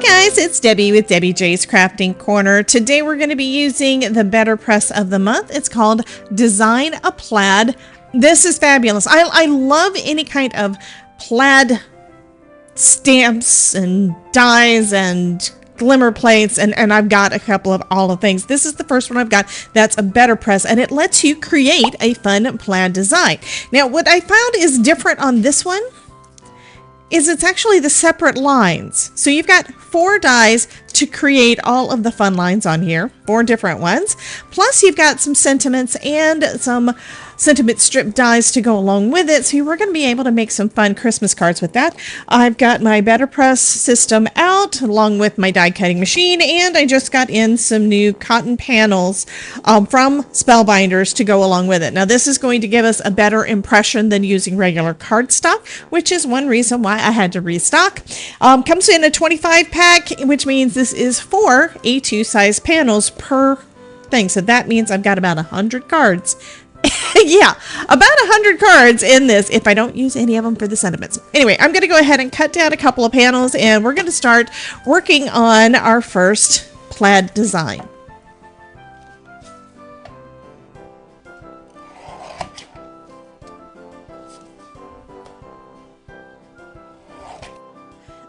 Hi guys, it's Debbie with Debbie J's Crafting Corner. Today we're going to be using the Betterpress of the month. It's called Design a Plaid. This is fabulous. I love any kind of plaid stamps and dies and glimmer plates, and I've got a couple of all the things. This is the first one I've got that's a Betterpress, and it lets you create a fun plaid design. Now what I found is different on this one is it's actually the separate lines. So you've got 4 dies to create all of the fun lines on here, 4 different ones. Plus you've got some sentiments and some sentiment strip dies to go along with it. So we're going to be able to make some fun Christmas cards with that. I've got my Betterpress system out along with my die cutting machine, and I just got in some new cotton panels from Spellbinders to go along with it. Now this is going to give us a better impression than using regular cardstock, which is one reason why I had to restock. Comes in a 25 pack, which means this is 4 A2 size panels per thing. So that means I've got about 100 cards. Yeah, about 100 cards in this if I don't use any of them for the sentiments. Anyway, I'm going to go ahead and cut down a couple of panels, and we're going to start working on our first plaid design.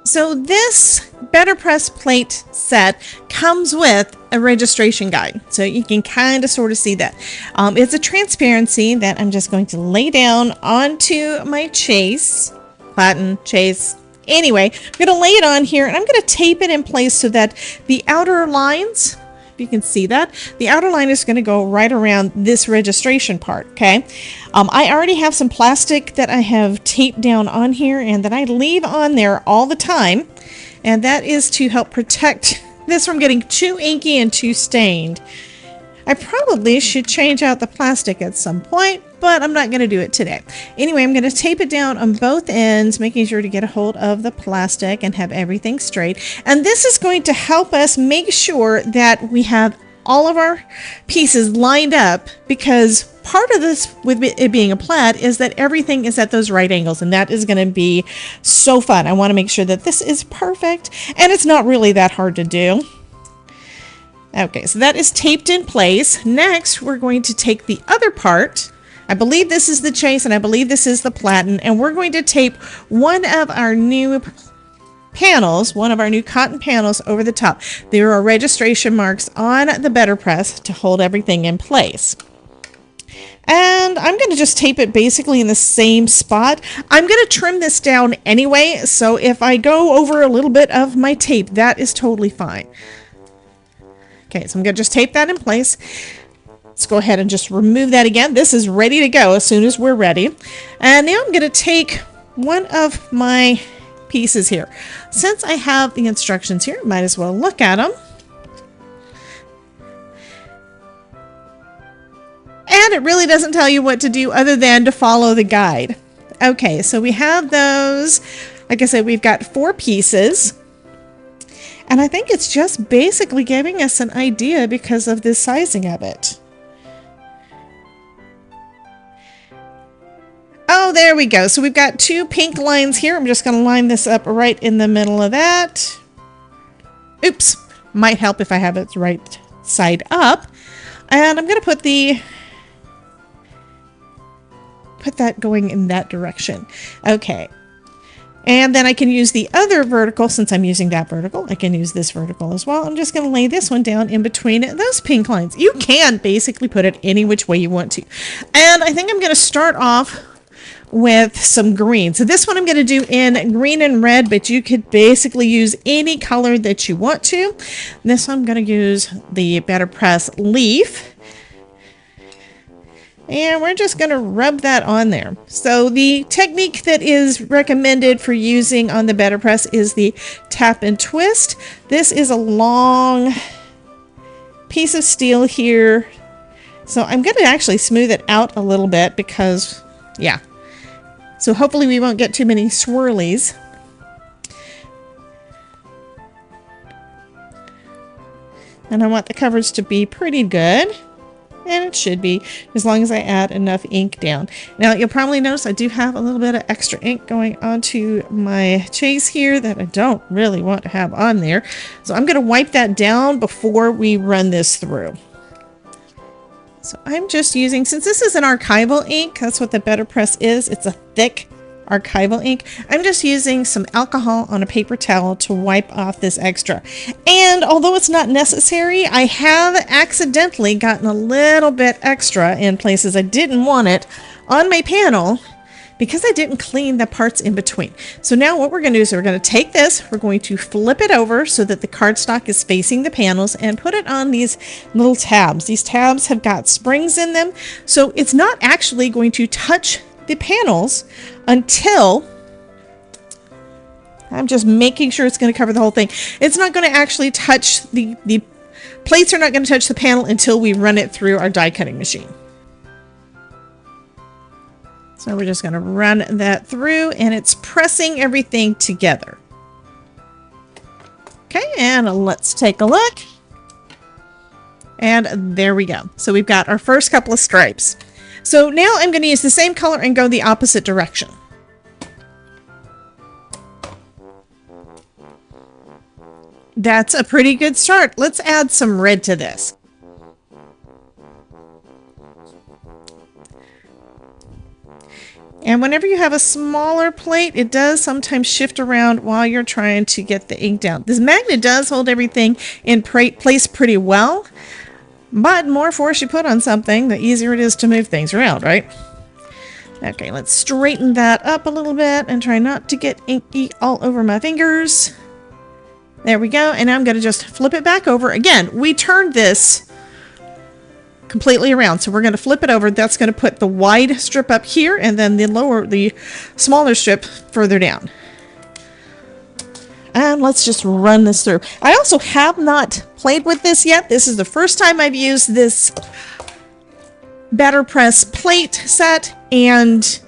So this Betterpress plate set comes with a registration guide, so you can kind of sort of see that. It's a transparency that I'm just going to lay down onto my chase, platen, chase. Anyway, I'm going to lay it on here, and I'm going to tape it in place so that the outer lines, you can see that the outer line is going to go right around this registration part. Okay, I already have some plastic that I have taped down on here and that I leave on there all the time, and that is to help protect this from getting too inky and too stained. I probably should change out the plastic at some point, but I'm not going to do it today. Anyway, I'm going to tape it down on both ends, making sure to get a hold of the plastic and have everything straight. And this is going to help us make sure that we have all of our pieces lined up, because part of this with it being a plaid is that everything is at those right angles, and that is going to be so fun. I want to make sure that this is perfect, and it's not really that hard to do. Okay, so that is taped in place. Next, we're going to take the other part. I believe this is the chase, and I believe this is the platen, and we're going to tape one of our new panels, one of our new cotton panels over the top. There are registration marks on the Betterpress to hold everything in place. And I'm going to just tape it basically in the same spot. I'm going to trim this down anyway, so if I go over a little bit of my tape, that is totally fine. Okay, so I'm going to just tape that in place. Let's go ahead and just remove that again. This is ready to go as soon as we're ready. And now I'm going to take one of my pieces here. Since I have the instructions here, I might as well look at them. And it really doesn't tell you what to do other than to follow the guide. Okay, so we have those. Like I said, we've got 4 pieces. And I think it's just basically giving us an idea because of the sizing of it. Oh, there we go. So we've got 2 pink lines here. I'm just going to line this up right in the middle of that. Oops. Might help if I have it right side up. And I'm going to put that going in that direction. Okay. And then I can use the other vertical. Since I'm using that vertical, I can use this vertical as well. I'm just going to lay this one down in between those pink lines. You can basically put it any which way you want to. And I think I'm going to start off with some green. So this one I'm going to do in green and red, but you could basically use any color that you want to. This one I'm going to use the Betterpress leaf. And we're just going to rub that on there. So the technique that is recommended for using on the Betterpress is the tap and twist. This is a long piece of steel here. So I'm going to actually smooth it out a little bit because, yeah. So hopefully we won't get too many swirlies. And I want the coverage to be pretty good. and it should be, as long as I add enough ink down. Now you'll probably notice I do have a little bit of extra ink going onto my chase here that I don't really want to have on there. So I'm going to wipe that down before we run this through. So I'm just using, since this is an archival ink, that's what the Betterpress is. It's a thick archival ink. I'm just using some alcohol on a paper towel to wipe off this extra. And although it's not necessary, I have accidentally gotten a little bit extra in places I didn't want it on my panel because I didn't clean the parts in between. So now what we're going to do is we're going to take this, we're going to flip it over so that the cardstock is facing the panels and put it on these little tabs. These tabs have got springs in them, so it's not actually going to touch the panels until, I'm just making sure it's going to cover the whole thing. It's not going to actually touch the plates are not going to touch the panel until we run it through our die cutting machine. So we're just going to run that through and it's pressing everything together. Okay, and let's take a look. And there we go. So we've got our first couple of stripes. So now I'm going to use the same color and go the opposite direction. That's a pretty good start. Let's add some red to this. And whenever you have a smaller plate, it does sometimes shift around while you're trying to get the ink down. This magnet does hold everything in place pretty well. But more force you put on something, the easier it is to move things around, right? Okay, let's straighten that up a little bit and try not to get inky all over my fingers. There we go. And I'm going to just flip it back over. Again, we turned this completely around. So we're going to flip it over. That's going to put the wide strip up here and then the smaller strip further down. And let's just run this through. I also have not played with this yet. This is the first time I've used this Betterpress plate set, and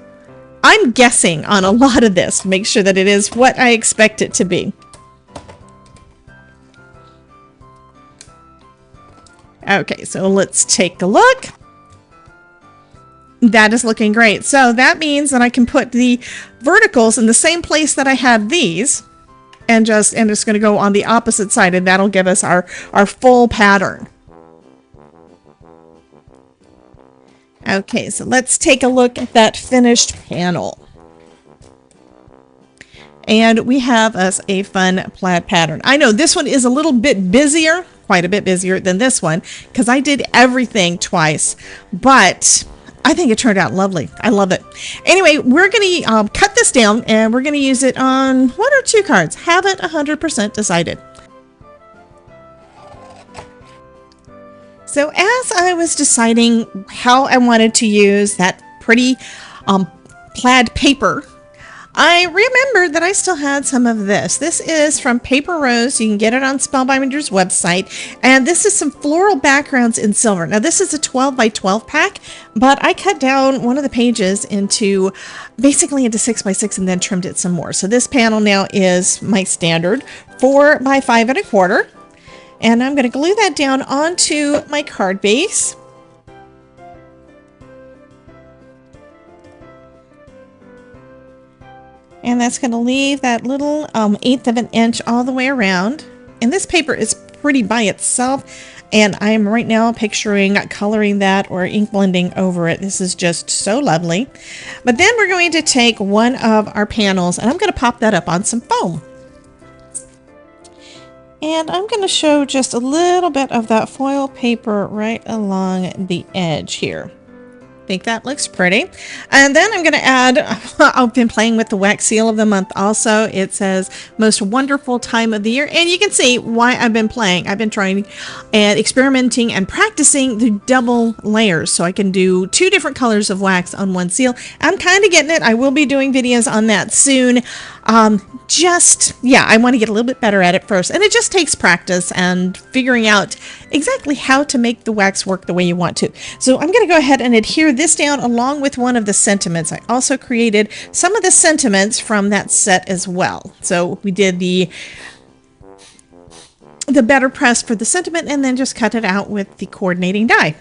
I'm guessing on a lot of this to make sure that it is what I expect it to be. Okay, so let's take a look. That is looking great. So that means that I can put the verticals in the same place that I had these. And it's going to go on the opposite side, and that'll give us our full pattern. Okay, so let's take a look at that finished panel. And we have us a fun plaid pattern. I know this one is a little bit busier, quite a bit busier than this one, because I did everything twice, but I think it turned out lovely. I love it. Anyway, we're going to cut this down and we're going to use it on 1 or 2 cards. Haven't 100% decided. So as I was deciding how I wanted to use that pretty plaid paper, I remembered that I still had some of this. This is from Paper Rose. You can get it on Spellbinders website. And this is some floral backgrounds in silver. Now this is a 12 by 12 pack, but I cut down one of the pages into basically into 6 by 6 and then trimmed it some more. So this panel now is my standard 4 by 5 1/4. And I'm going to glue that down onto my card base. And that's going to leave that little 1/8 of an inch all the way around. And this paper is pretty by itself. And I'm right now picturing coloring that or ink blending over it. This is just so lovely. But then we're going to take one of our panels and I'm going to pop that up on some foam. And I'm going to show just a little bit of that foil paper right along the edge here. I think that looks pretty. And then I'm going to add, I've been playing with the wax seal of the month also. It says most wonderful time of the year. And you can see why I've been playing. I've been trying and experimenting and practicing the double layers. So I can do 2 different colors of wax on one seal. I'm kind of getting it. I will be doing videos on that soon. I want to get a little bit better at it first. And it just takes practice and figuring out exactly how to make the wax work the way you want to. So I'm going to go ahead and adhere this down along with one of the sentiments. I also created some of the sentiments from that set as well. So we did the Betterpress for the sentiment and then just cut it out with the coordinating die.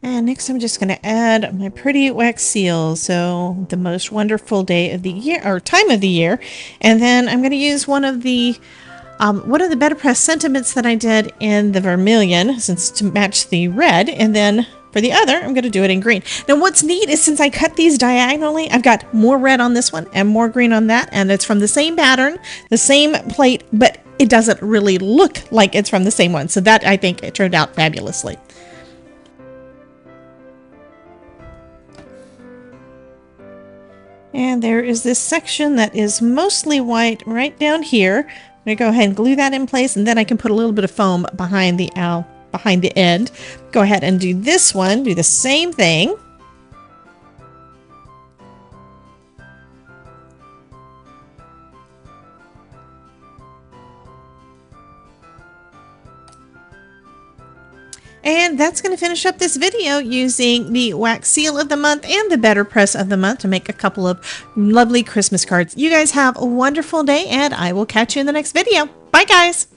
And next I'm just going to add my pretty wax seal. So the most wonderful day of the year, or time of the year. And then I'm going to use one of the Betterpress sentiments that I did in the vermilion, since to match the red. And then for the other, I'm going to do it in green. Now what's neat is since I cut these diagonally, I've got more red on this one and more green on that. And it's from the same pattern, the same plate, but it doesn't really look like it's from the same one. So that, I think, it turned out fabulously. And there is this section that is mostly white right down here. I'm going to go ahead and glue that in place, and then I can put a little bit of foam behind the end. Go ahead and do this one, do the same thing. And that's going to finish up this video using the wax seal of the month and the Betterpress of the month to make a couple of lovely Christmas cards. You guys have a wonderful day, and I will catch you in the next video. Bye, guys.